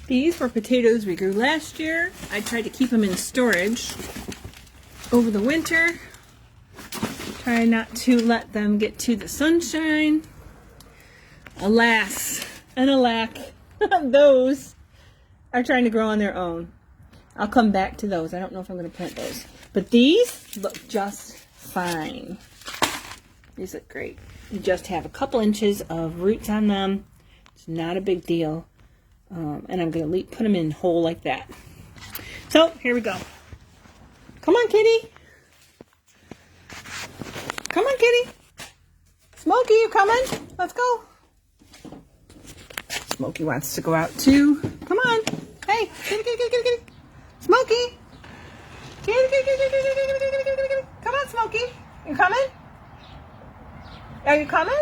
These were potatoes we grew last year. I tried to keep them in storage over the winter. Try not to let them get to the sunshine. Alas and alack, those are trying to grow on their own. I'll come back to those. I don't know if I'm going to plant those. But these look just fine. These look great. You just have a couple inches of roots on them. It's not a big deal. And I'm going to put them in whole like that. So, here we go. Come on, kitty. Come on, kitty. Smokey, you coming? Let's go. Smokey wants to go out too. Come on. Hey, kitty, kitty, kitty, kitty, kitty. Smokey. Kitty, kitty, kitty, kitty, kitty, kitty, kitty, kitty, kitty. Come on, Smokey. You coming? Are you coming?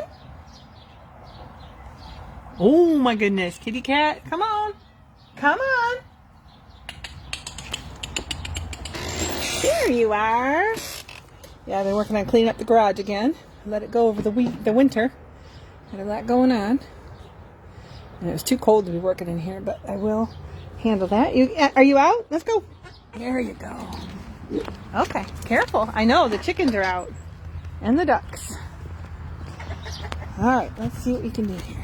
Oh my goodness, kitty cat. Come on. Come on. There you are. Yeah, I've been working on cleaning up the garage again. Let it go over the winter. Had a lot going on. And it was too cold to be working in here, but I will handle that. Are you out? Let's go. There you go. Okay, careful. I know, the chickens are out. And the ducks. Alright, let's see what we can do here.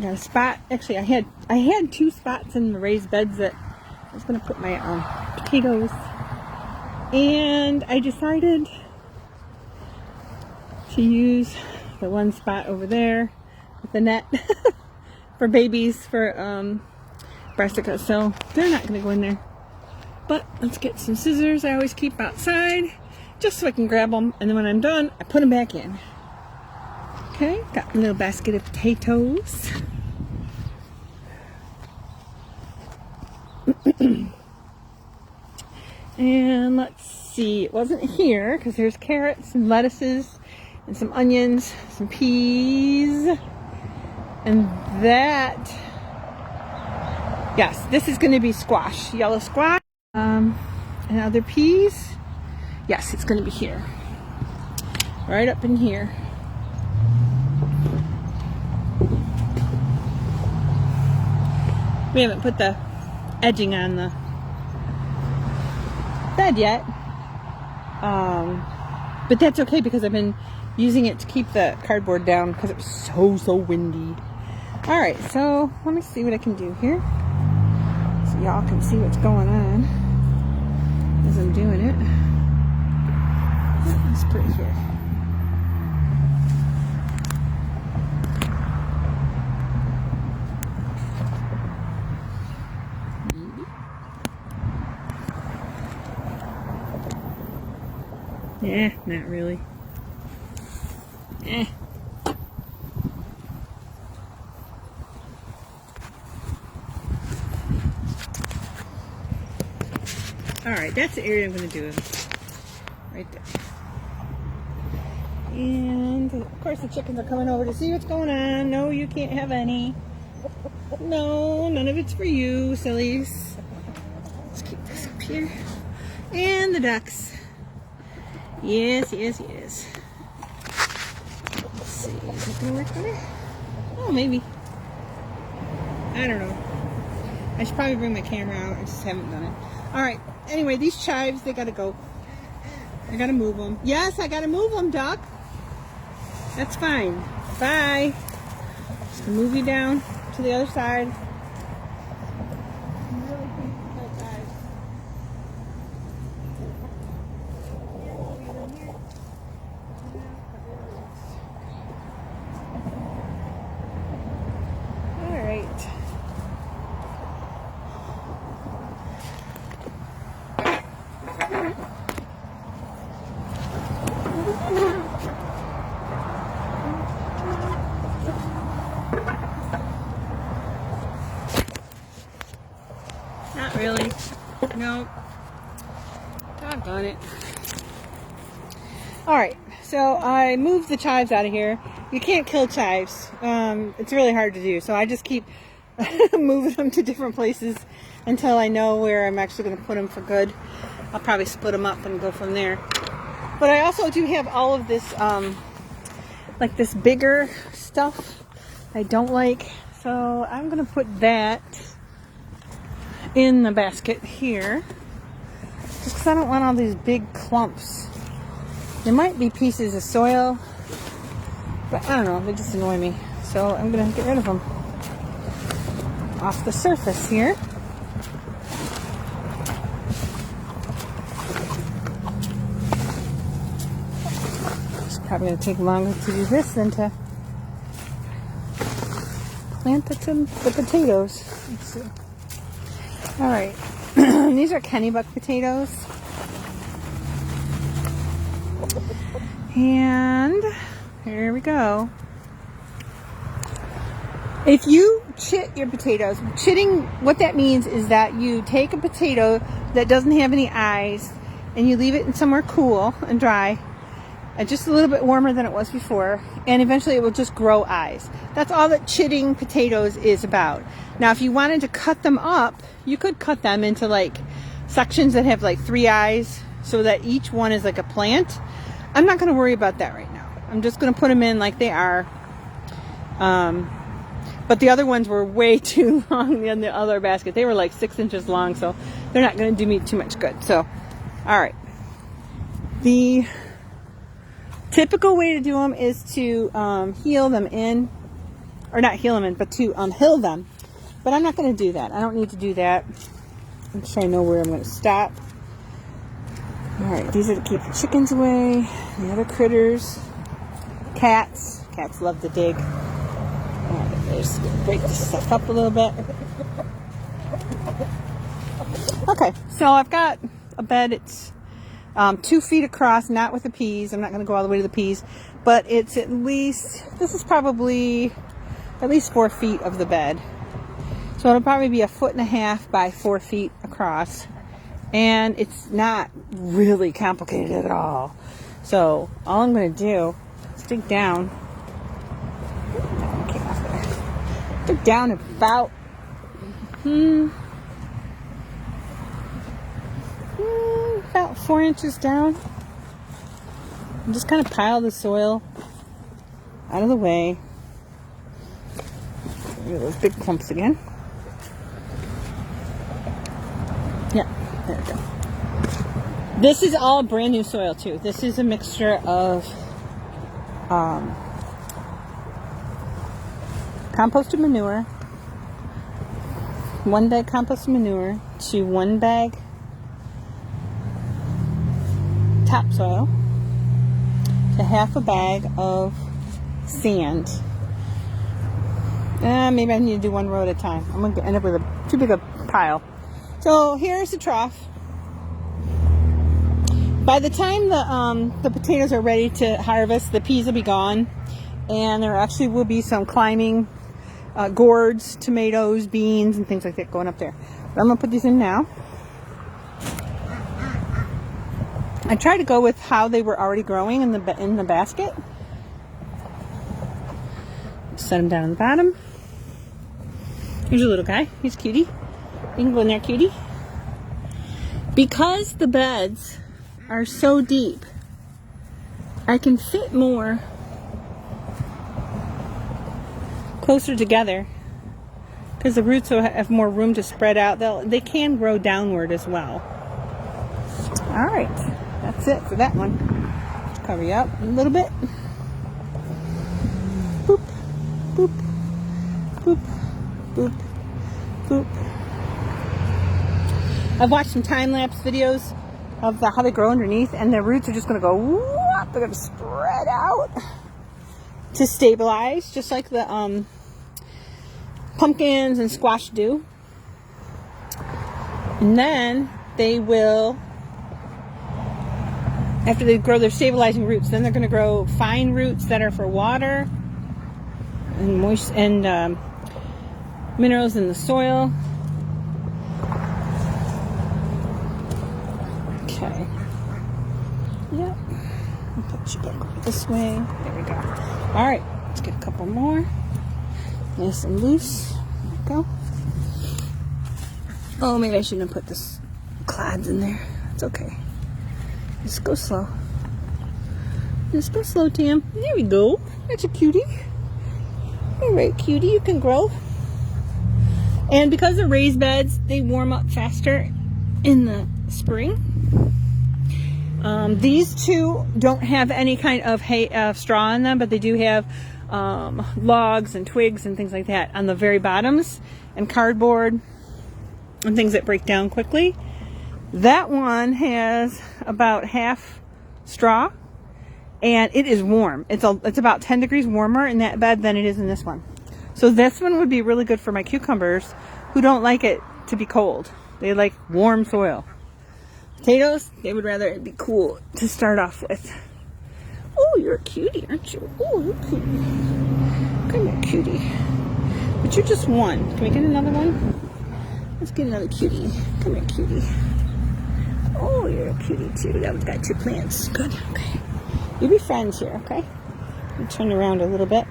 Got a spot. Actually, I had 2 spots in the raised beds that I was going to put my potatoes. And I decided to use the one spot over there with the net for babies, for brassica. So they're not going to go in there. But let's get some scissors I always keep outside, just so I can grab them. And then when I'm done, I put them back in. Okay, got a little basket of potatoes. And let's see, it wasn't here because there's carrots and lettuces and some onions, some peas, and that, yes, this is going to be squash, yellow squash, and other peas. Yes, it's going to be here, right up in here. We haven't put the edging on the bed yet, but that's okay because I've been using it to keep the cardboard down because it was so windy. Alright, so let me see what I can do here so y'all can see what's going on as I'm doing it. Let's put it here. Eh, not really. Eh. Alright, that's the area I'm going to do it. Right there. And, of course, the chickens are coming over to see what's going on. No, you can't have any. No, none of it's for you, sillies. Let's keep this up here. And the ducks. Yes, yes, yes. Let's see, is it going to work better? Oh, maybe. I don't know. I should probably bring my camera out. I just haven't done it. Alright, anyway, these chives, they gotta go. I gotta move them. Yes, I gotta move them, duck. That's fine. Bye. Just gonna move you down to the other side. Not really. Nope. Doggone it. Alright, so I moved the chives out of here. You can't kill chives. It's really hard to do, so I just keep moving them to different places until I know where I'm actually going to put them for good. I'll probably split them up and go from there. But I also do have all of this, like this bigger stuff I don't like. So I'm going to put that in the basket here. Just because I don't want all these big clumps. There might be pieces of soil, but I don't know, they just annoy me. So I'm going to get rid of them off the surface here. It's probably going to take longer to do this than to plant the potatoes. Let's see. All right, these are Kennebec potatoes. And here we go. If you chit your potatoes, chitting, what that means is that you take a potato that doesn't have any eyes and you leave it in somewhere cool and dry and just a little bit warmer than it was before, and eventually it will just grow eyes. That's all that chitting potatoes is about. Now if you wanted to cut them up, you could cut them into like sections that have like 3 eyes so that each one is like a plant. I'm not going to worry about that right now. I'm just going to put them in like they are. But the other ones were way too long in the other basket. They were like 6 inches long, so they're not going to do me too much good. So, all right. The typical way to do them is to heel them in, or not heel them in, but to hill them. But I'm not going to do that. I don't need to do that. I'm sure I know where I'm going to stop. All right, these are to keep the chickens away, the other critters, cats. Cats love to dig. All right, let's break this stuff up a little bit. Okay, so I've got a bed. It's 2 feet across, not with the peas. I'm not going to go all the way to the peas, but it's at least, this is probably at least 4 feet of the bed. So it'll probably be 1.5 feet by 4 feet across. And it's not really complicated at all. So all I'm going to do is dig down. Dig down about about 4 inches down. And just kind of pile the soil out of the way. Look at those big clumps again. Yeah. There we go. This is all brand new soil too. This is a mixture of composted manure, 1 bag composted manure to 1 bag topsoil to 1/2 bag of sand. Maybe I need to do 1 row at a time. I'm going to end up with too big a pile. So here's the trough. By the time the potatoes are ready to harvest, the peas will be gone, and there actually will be some climbing gourds, tomatoes, beans, and things like that going up there. But I'm gonna put these in now. I try to go with how they were already growing in the basket. Set them down on the bottom. Here's a little guy. He's cutie. You can go in there, cutie. Because the beds are so deep, I can fit more closer together because the roots will have more room to spread out. They can grow downward as well. All right, that's it for that one. Let's cover you up a little bit. Boop, boop, boop, boop, boop. I've watched some time-lapse videos of how they grow underneath, and the roots are just going to go whoop, they're going to spread out to stabilize, just like the pumpkins and squash do. And then they will, after they grow their stabilizing roots, then they're going to grow fine roots that are for water and moist and minerals in the soil. Okay. Yep. I'll put you back over this way. There we go. All right. Let's get a couple more. Nice and loose. There we go. Oh, maybe I shouldn't have put this clads in there. It's okay. Just go slow. Just go slow, Tam. There we go. That's a cutie. All right, cutie, you can grow. And because they're raised beds, they warm up faster in the spring. These two don't have any kind of hay, straw on them, but they do have logs and twigs and things like that on the very bottoms, and cardboard and things that break down quickly. That one has about half straw, and it is warm. It's about 10 degrees warmer in that bed than it is in this one. So this one would be really good for my cucumbers who don't like it to be cold. They like warm soil. Potatoes, they would rather it be cool to start off with. Oh, you're a cutie, aren't you? Oh, you're cute. Come here, cutie. But you're just one. Can we get another one? Let's get another cutie. Come here, cutie. Oh, you're a cutie too. That one's got 2 plants. Good. Okay. You be friends here, okay? Let me turn around a little bit.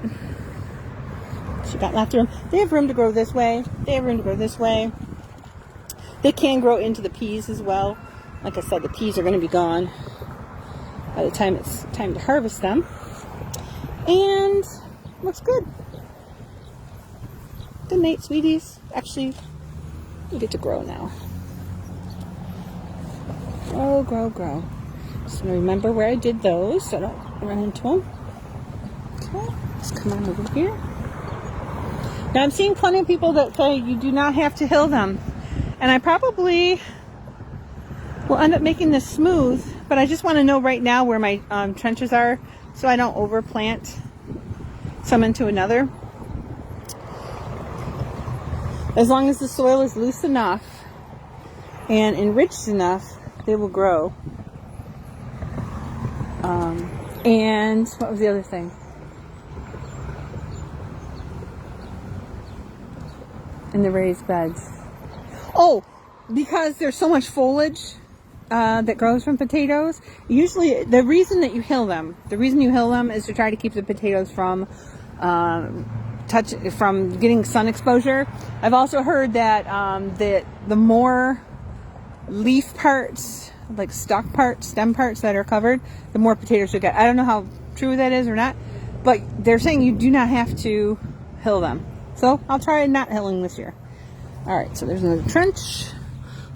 She got lots of room. They have room to grow this way. They have room to grow this way. They can grow into the peas as well. Like I said, the peas are going to be gone by the time it's time to harvest them. And looks good. Good night, sweeties. Actually, you get to grow now. Grow, grow, grow. Just remember where I did those so I don't run into them. Okay, let's come on over here. Now I'm seeing plenty of people that say you do not have to hill them. And I probably will end up making this smooth, but I just want to know right now where my trenches are so I don't overplant some into another. As long as the soil is loose enough and enriched enough, they will grow. And what was the other thing? In the raised beds. Oh, because there's so much foliage that grows from potatoes. Usually, the reason you hill them is to try to keep the potatoes from getting sun exposure. I've also heard that the more leaf parts, like stalk parts, stem parts that are covered, the more potatoes you get. I don't know how true that is or not, but they're saying you do not have to hill them. So I'll try not hilling this year. All right, so there's another trench.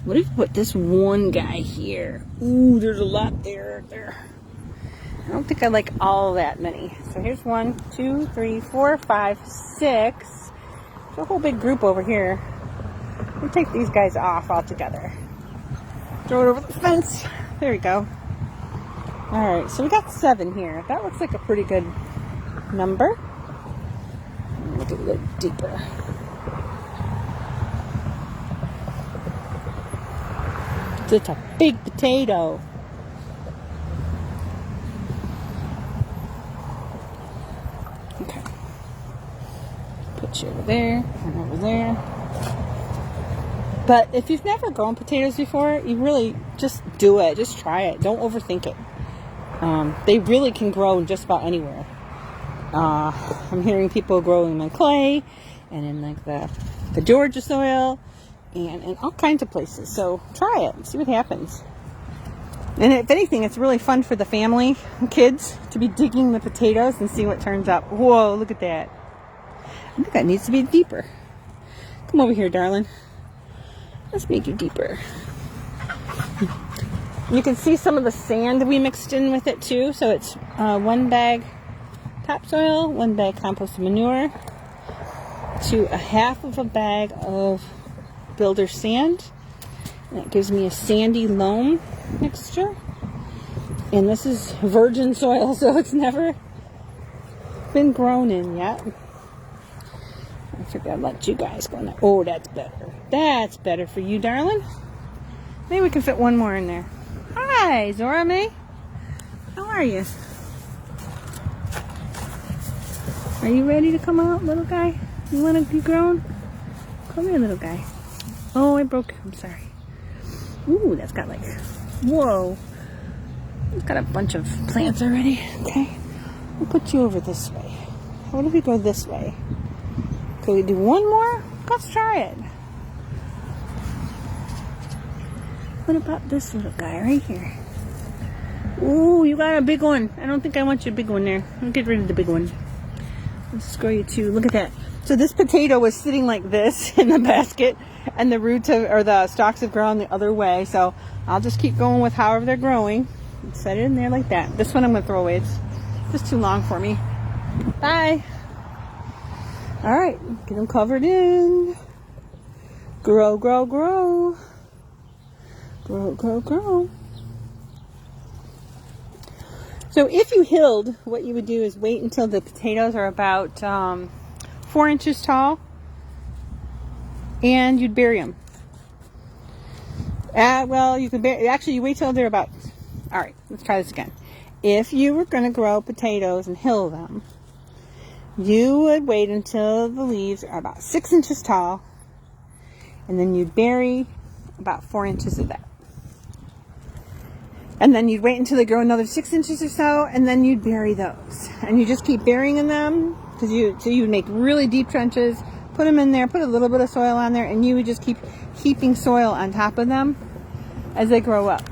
What if we put this one guy here? Ooh, there's a lot there. I don't think I like all that many. So here's 1, 2, 3, 4, 5, 6. There's a whole big group over here. We'll take these guys off altogether. Throw it over the fence. There we go. All right, so we got 7 here. That looks like a pretty good number. Look a little deeper. It's a big potato. Okay. Put you over there and over there. But if you've never grown potatoes before, you really just do it. Just try it. Don't overthink it. They really can grow in just about anywhere. I'm hearing people growing them in clay and in like the Georgia soil and in all kinds of places. So try it and see what happens. And if anything, it's really fun for the family, kids, to be digging the potatoes and see what turns up. Whoa, look at that. I think that needs to be deeper. Come over here, darling. Let's make it deeper. You can see some of the sand we mixed in with it too. So it's 1 bag topsoil, 1 bag compost manure, to a half of a bag of builder sand. And that gives me a sandy loam mixture. And this is virgin soil, so it's never been grown in yet. I figured I'd let you guys go in there. Oh, that's better. That's better for you, darling. Maybe we can fit 1 more in there. Hi, Zora May. How are you? Are you ready to come out, little guy? You want to be grown? Come here, little guy. Oh, I broke. I'm sorry. Ooh, that's got like, whoa. It's got a bunch of plants already. Okay. We'll put you over this way. What if we go this way? Can we do 1 more? Let's try it. What about this little guy right here? Ooh, you got a big one. I don't think I want your big one there. I'll get rid of the big one. Let's grow you two. Look at that. So this potato was sitting like this in the basket, and the roots have, or the stalks have grown the other way. So I'll just keep going with however they're growing. Set it in there like that. This one I'm gonna throw away. It's just too long for me. Bye. All right, get them covered in. Grow, grow, grow. Grow, grow, grow. So if you hilled, what you would do is wait until the potatoes are about 4 inches tall, and you'd bury them. Well, you can bury, actually you wait till they're about, all right, let's try this again. If you were going to grow potatoes and hill them, you would wait until the leaves are about 6 inches tall, and then you'd bury about 4 inches of that. And then you'd wait until they grow another 6 inches or so, and then you'd bury those. And you just keep burying in them, because you would make really deep trenches, put them in there, put a little bit of soil on there, and you would just keep heaping soil on top of them as they grow up.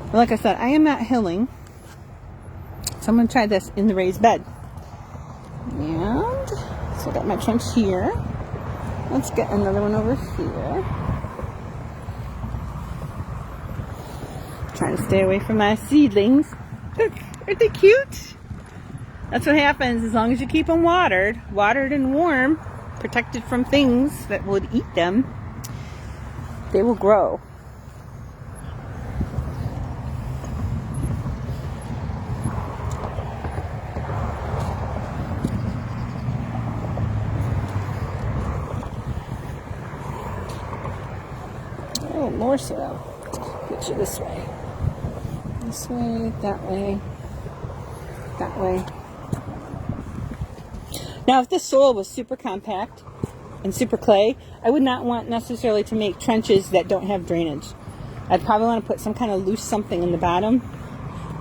But like I said, I am not hilling, so I'm going to try this in the raised bed. And so I got my trench here. Let's get another one over here. Trying to stay away from my seedlings. Look, aren't they cute? That's what happens as long as you keep them watered and warm, protected from things that would eat them, they will grow. Oh, more soil. Get you this way. This way, that way, that way. Now, if this soil was super compact and super clay, I would not want necessarily to make trenches that don't have drainage. I'd probably want to put some kind of loose something in the bottom,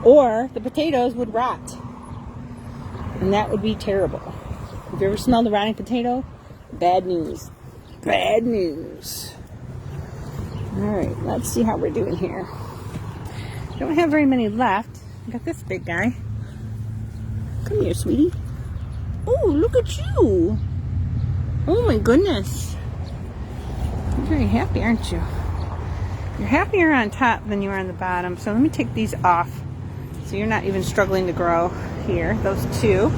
or the potatoes would rot. And that would be terrible. Have you ever smelled a rotting potato? Bad news. Bad news. All right, let's see how we're doing here. Don't have very many left. I got this big guy. Come here, sweetie. Oh, look at you. Oh my goodness. You're very happy, aren't you? You're happier on top than you are on the bottom. So let me take these off so you're not even struggling to grow here. Those two.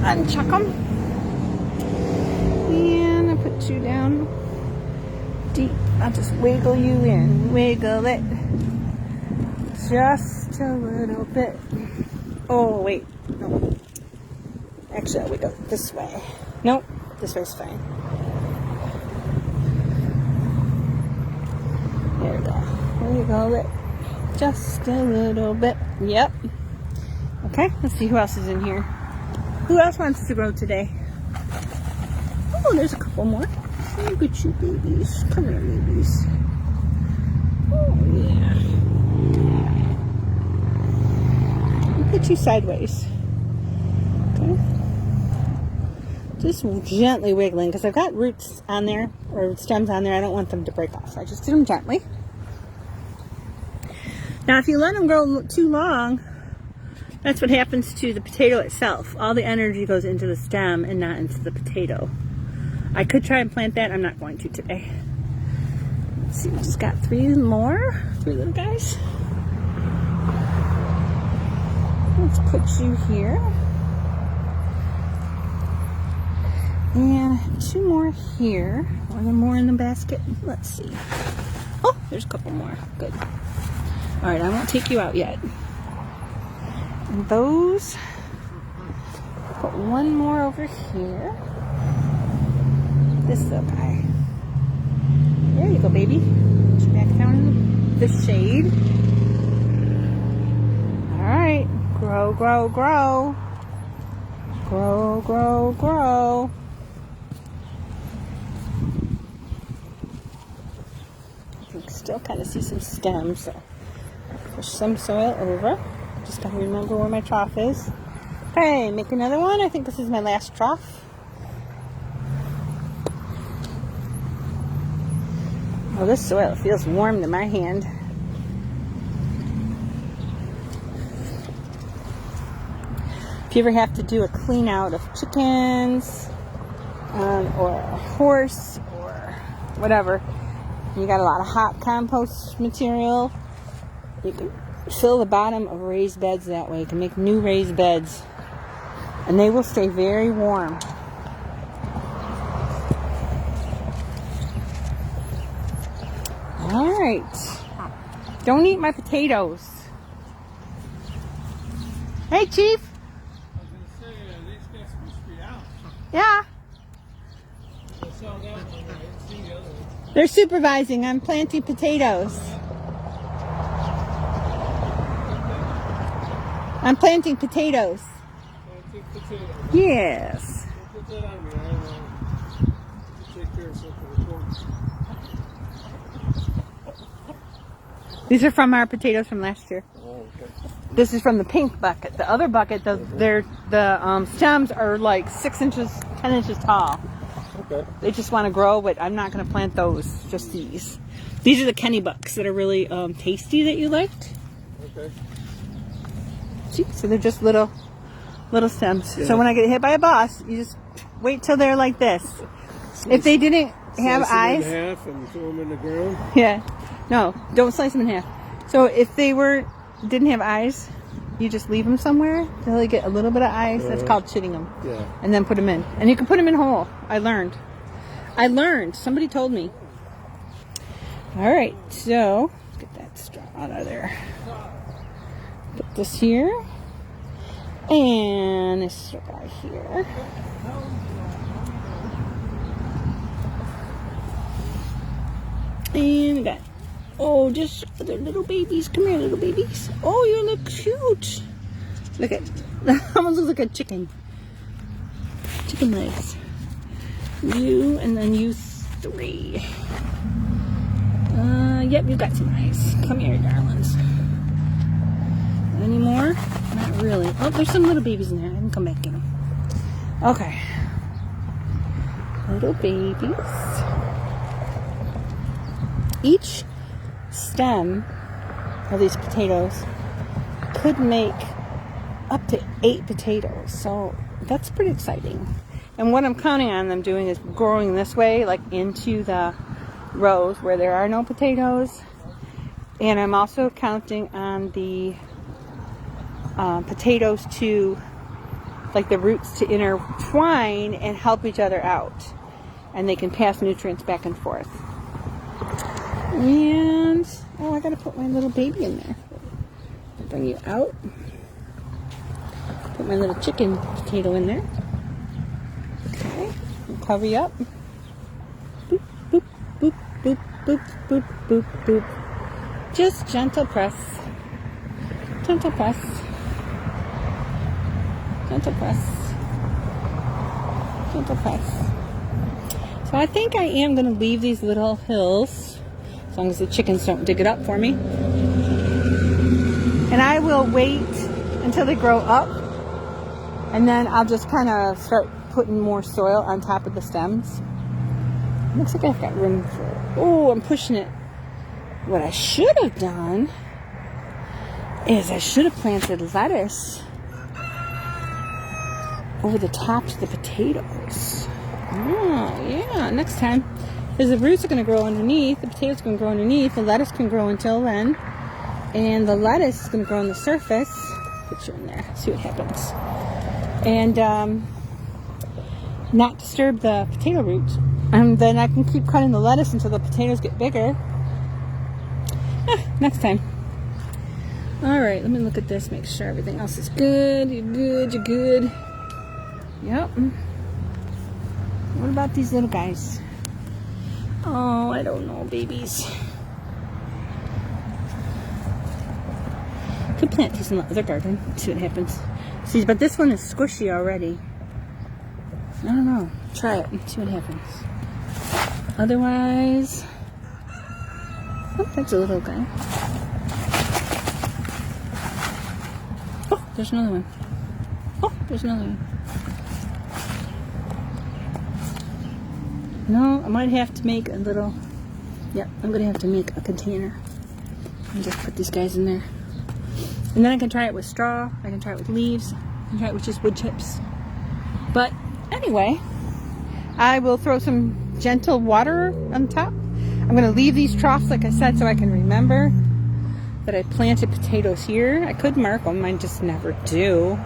Unchuck them. And I put you down deep. I'll just wiggle you in. Wiggle it. Just a little bit. Oh, wait. No. Actually, I'll wiggle this way. Nope. This way's fine. There we go. Wiggle it. Just a little bit. Yep. Okay, let's see who else is in here. Who else wants to grow today? Oh, there's a couple more. Look at you, babies. Come here, babies. Oh, yeah. Put you sideways. Okay. Just gently wiggling, because I've got roots on there, or stems on there. I don't want them to break off. So I just do them gently. Now, if you let them grow too long, that's what happens to the potato itself. All the energy goes into the stem and not into the potato. I could try and plant that. I'm not going to today. Let's see, we just got three little guys. Let's put you here. And two more here. Are there more in the basket? Let's see. Oh, there's a couple more. Good. All right, I won't take you out yet. And those, put one more over here. This little guy. There you go, baby. Put you back down in the shade. All right. Grow, grow, grow. Grow, grow, grow. I can still kind of see some stems, so push some soil over. Just gotta remember where my trough is. Okay, make another one. I think this is my last trough. Oh, this soil feels warm to my hand. If you ever have to do a clean out of chickens, or a horse, or whatever, you got a lot of hot compost material, you can fill the bottom of raised beds that way. You can make new raised beds, and they will stay very warm. All right. Don't eat my potatoes. Hey, Chief. I was going to say, these guys supposed to be out. Yeah. I saw that one. I didn't see the other one. They're supervising. I'm planting potatoes. I'm planting potatoes. Planting potatoes. Yes. Don't put that on me. I want to take care of something important. These are from our potatoes from last year. Oh, okay. This is from the pink bucket. The other bucket, the stems are like 6 inches, 10 inches tall. Okay. They just want to grow, but I'm not going to plant those. Just these. These are the Kennebecs that are really tasty that you liked. Okay. See, so they're just little stems. Yeah. So when I get hit by a bus, you just wait till they're like this. If they didn't have Slice eyes, them in half and throw them in the ground. yeah, no, don't slice them in half. So if they didn't have eyes, you just leave them somewhere till they get a little bit of eyes. That's called chitting them. Yeah. And then put them in, and you can put them in whole. I learned. Somebody told me. All right, so get that straw out of there. Put this here, and this straw here. And we got, just other little babies. Come here, little babies. Oh, you look cute. Look at, almost looks like a chicken. Chicken legs. You, and then you 3. Yep, you've got some eyes. Come here, darlings. Any more? Not really. Oh, there's some little babies in there. I can come back and get them. Okay. Little babies. Each stem of these potatoes could make up to 8 potatoes. So that's pretty exciting. And what I'm counting on them doing is growing this way, like into the rows where there are no potatoes. And I'm also counting on the potatoes to, like the roots to intertwine and help each other out. And they can pass nutrients back and forth. And, I gotta put my little baby in there. Bring you out. Put my little chicken potato in there. Okay, and cover you up. Boop, boop, boop, boop, boop, boop, boop, boop. Just gentle press. Gentle press. Gentle press. Gentle press. So I think I am going to leave these little hills, as long as the chickens don't dig it up for me. And I will wait until they grow up, and then I'll just kind of start putting more soil on top of the stems. Looks like I've got room for, I'm pushing it. What I should have done is I should have planted lettuce over the tops of the potatoes. Oh, yeah, next time. Because the roots are going to grow underneath, the potatoes are going to grow underneath, the lettuce can grow until then. And the lettuce is going to grow on the surface. Put you in there, see what happens. And not disturb the potato roots. And then I can keep cutting the lettuce until the potatoes get bigger. Next time. Alright, let me look at this, make sure everything else is good. You're good, you're good. Yep. What about these little guys? Oh, I don't know, babies. Could plant these in the other garden, see what happens. See, but this one is squishy already. I don't know. Try it and see what happens. Otherwise, that's a little guy. Oh, there's another one. Oh, there's another one. No, I might have to make a little, I'm going to have to make a container and just put these guys in there. And then I can try it with straw, I can try it with leaves. right, which is wood chips. But anyway, I will throw some gentle water on top. I'm going to leave these troughs, like I said, so I can remember that I planted potatoes here. I could mark them, I just never do.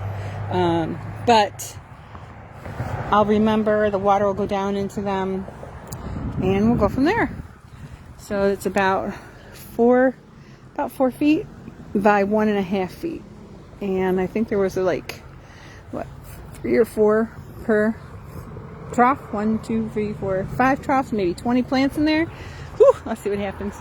But I'll remember, the water will go down into them, and we'll go from there. So it's about 4 feet by 1.5 feet. And I think there was like, what, 3 or 4 per trough. 1, 2, 3, 4, 5 troughs, maybe 20 plants in there. Whew, let's see what happens.